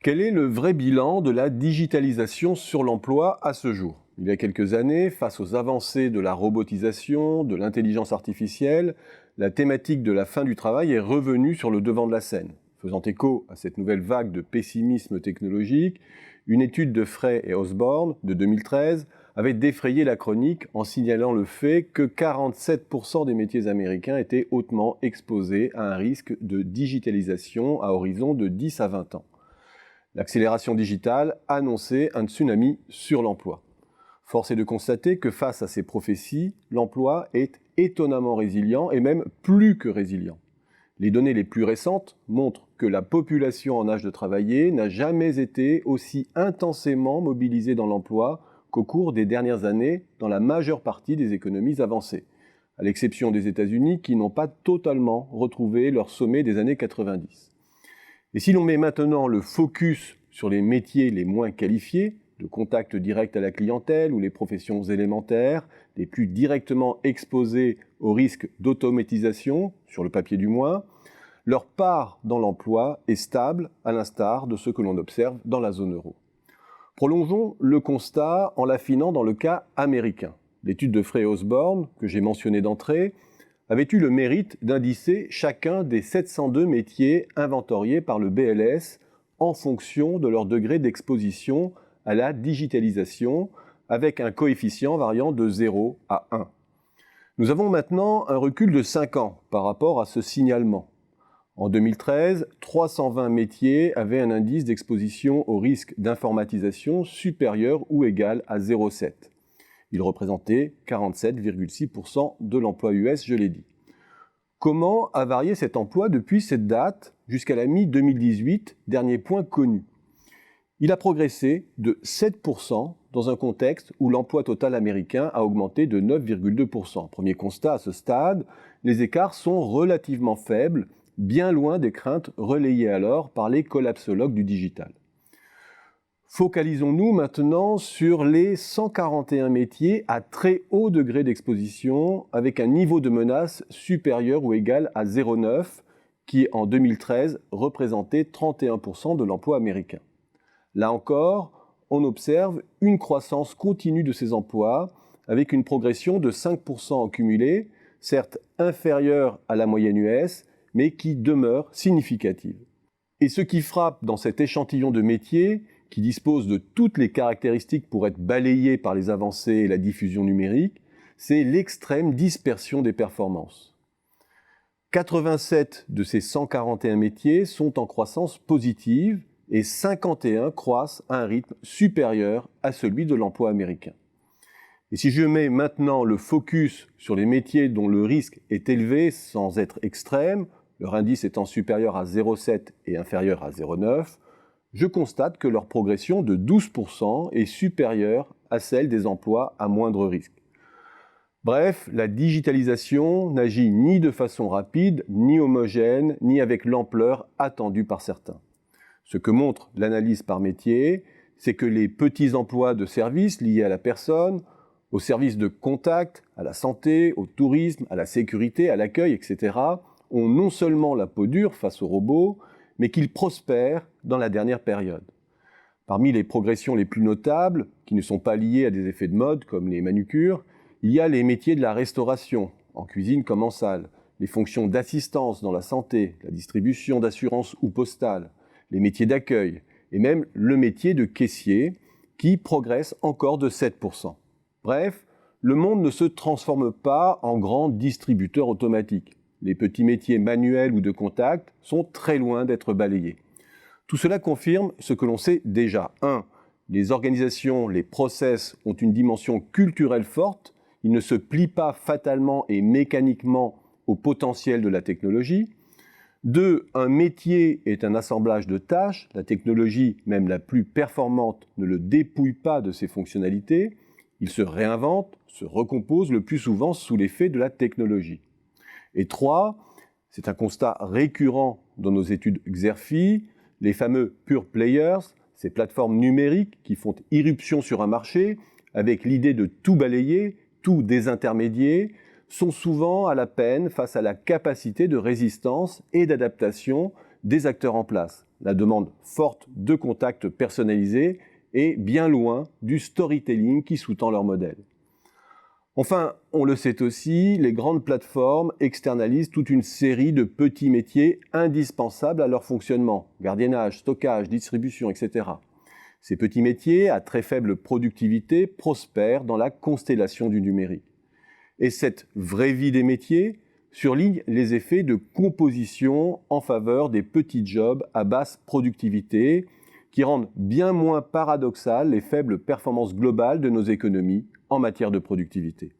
Quel est le vrai bilan de la digitalisation sur l'emploi à ce jour? Il y a quelques années, face aux avancées de la robotisation, de l'intelligence artificielle, la thématique de la fin du travail est revenue sur le devant de la scène. Faisant écho à cette nouvelle vague de pessimisme technologique, une étude de Frey et Osborne de 2013 avait défrayé la chronique en signalant le fait que 47% des métiers américains étaient hautement exposés à un risque de digitalisation à horizon de 10 à 20 ans. L'accélération digitale annonçait un tsunami sur l'emploi. Force est de constater que face à ces prophéties, l'emploi est étonnamment résilient et même plus que résilient. Les données les plus récentes montrent que la population en âge de travailler n'a jamais été aussi intensément mobilisée dans l'emploi qu'au cours des dernières années dans la majeure partie des économies avancées, à l'exception des États-Unis qui n'ont pas totalement retrouvé leur sommet des années 90. Et si l'on met maintenant le focus sur les métiers les moins qualifiés, de contact direct à la clientèle ou les professions élémentaires, les plus directement exposées au risque d'automatisation, sur le papier du moins, leur part dans l'emploi est stable, à l'instar de ce que l'on observe dans la zone euro. Prolongeons le constat en l'affinant dans le cas américain. L'étude de Frey et Osborne, que j'ai mentionnée d'entrée, avait eu le mérite d'indicer chacun des 702 métiers inventoriés par le BLS en fonction de leur degré d'exposition à la digitalisation, avec un coefficient variant de 0 à 1. Nous avons maintenant un recul de 5 ans par rapport à ce signalement. En 2013, 320 métiers avaient un indice d'exposition au risque d'informatisation supérieur ou égal à 0,7. Il représentait 47,6% de l'emploi US, je l'ai dit. Comment a varié cet emploi depuis cette date jusqu'à la mi-2018, dernier point connu? Il a progressé de 7% dans un contexte où l'emploi total américain a augmenté de 9,2%. Premier constat à ce stade, les écarts sont relativement faibles, bien loin des craintes relayées alors par les collapsologues du digital. Focalisons-nous maintenant sur les 141 métiers à très haut degré d'exposition avec un niveau de menace supérieur ou égal à 0,9 qui en 2013 représentait 31% de l'emploi américain. Là encore, on observe une croissance continue de ces emplois avec une progression de 5% en cumulé, certes inférieure à la moyenne US, mais qui demeure significative. Et ce qui frappe dans cet échantillon de métiers, qui dispose de toutes les caractéristiques pour être balayé par les avancées et la diffusion numérique, c'est l'extrême dispersion des performances. 87 de ces 141 métiers sont en croissance positive et 51 croissent à un rythme supérieur à celui de l'emploi américain. Et si je mets maintenant le focus sur les métiers dont le risque est élevé sans être extrême, leur indice étant supérieur à 0,7 et inférieur à 0,9, je constate que leur progression de 12% est supérieure à celle des emplois à moindre risque. Bref, la digitalisation n'agit ni de façon rapide, ni homogène, ni avec l'ampleur attendue par certains. Ce que montre l'analyse par métier, c'est que les petits emplois de services liés à la personne, aux services de contact, à la santé, au tourisme, à la sécurité, à l'accueil, etc., ont non seulement la peau dure face aux robots, mais qu'ils prospèrent dans la dernière période. Parmi les progressions les plus notables, qui ne sont pas liées à des effets de mode comme les manucures, il y a les métiers de la restauration, en cuisine comme en salle, les fonctions d'assistance dans la santé, la distribution d'assurance ou postale, les métiers d'accueil, et même le métier de caissier, qui progresse encore de 7%. Bref, le monde ne se transforme pas en grand distributeur automatique. Les petits métiers manuels ou de contact sont très loin d'être balayés. Tout cela confirme ce que l'on sait déjà. 1. Les organisations, les process ont une dimension culturelle forte. Ils ne se plient pas fatalement et mécaniquement au potentiel de la technologie. 2. Un métier est un assemblage de tâches. La technologie, même la plus performante, ne le dépouille pas de ses fonctionnalités. Il se réinvente, se recompose le plus souvent sous l'effet de la technologie. Et 3, c'est un constat récurrent dans nos études Xerfi, les fameux pure players, ces plateformes numériques qui font irruption sur un marché avec l'idée de tout balayer, tout désintermédier, sont souvent à la peine face à la capacité de résistance et d'adaptation des acteurs en place. La demande forte de contacts personnalisés est bien loin du storytelling qui sous-tend leur modèle. Enfin, on le sait aussi, les grandes plateformes externalisent toute une série de petits métiers indispensables à leur fonctionnement, gardiennage, stockage, distribution, etc. Ces petits métiers, à très faible productivité, prospèrent dans la constellation du numérique. Et cette vraie vie des métiers surligne les effets de composition en faveur des petits jobs à basse productivité, qui rendent bien moins paradoxales les faibles performances globales de nos économies en matière de productivité.